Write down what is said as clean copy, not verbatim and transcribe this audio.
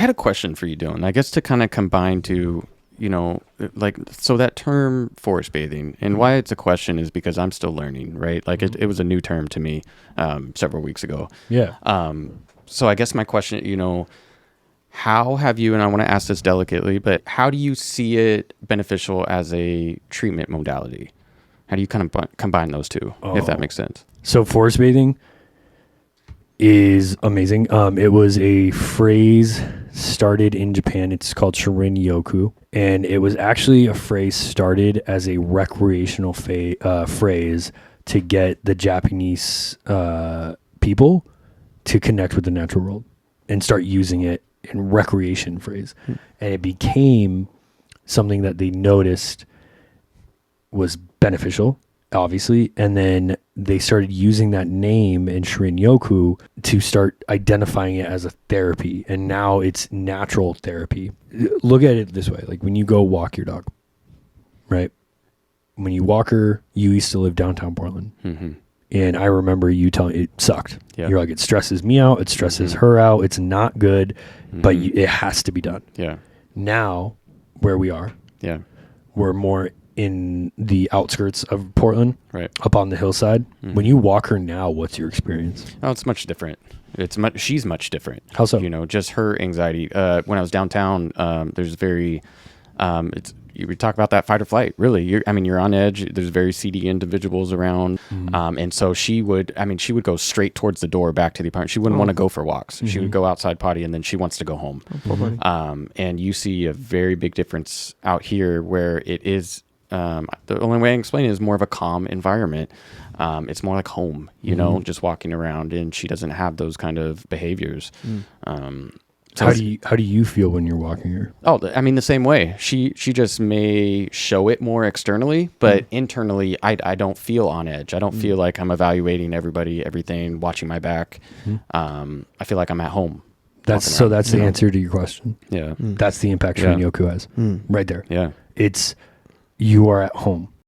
had a question for you, Dylan. I guess to kind of combine to, like, so that term forest bathing, and why it's a question is because I'm still learning, right? Like it was a new term to me several weeks ago. Yeah. So I guess my question, how have you, and I want to ask this delicately, but how do you see it beneficial as a treatment modality? How do you kind of combine those two, if that makes sense? So forest bathing is amazing. It was a phrase started in Japan. It's called Shirin-yoku. And it was actually a phrase started as a recreational phrase to get the Japanese people to connect with the natural world and start using it in recreation phrase. And it became something that they noticed was beneficial, obviously, and then they started using that name in Shirin-yoku to start identifying it as a therapy, and now it's natural therapy. Look at it this way, like when you go walk your dog, right? When you walk her, you used to live downtown Portland, and I remember you telling it sucked. Yeah. You're like, it stresses me out, it stresses her out, it's not good, but it has to be done. Yeah. Now, where we are, Yeah. we're more in the outskirts of Portland, Right. up on the hillside. When you walk her now, what's your experience? Oh, it's much different. She's much different. How so? Just her anxiety. When I was downtown, there's we talk about that fight or flight, really. You're on edge. There's very seedy individuals around. And so she would go straight towards the door back to the apartment. She wouldn't want to go for walks. She would go outside potty and then she wants to go home. And you see a very big difference out here where it is, the only way I can explain it is more of a calm environment. It's more like home, just walking around, and she doesn't have those kind of behaviors. So how do you feel when you're walking her? Oh, the same way. She just may show it more externally, but internally, I don't feel on edge. I don't feel like I'm evaluating everything, watching my back. I feel like I'm at home. That's the answer to your question. Yeah. That's the impact Shirin-yoku has right there. Yeah. It's you are at home.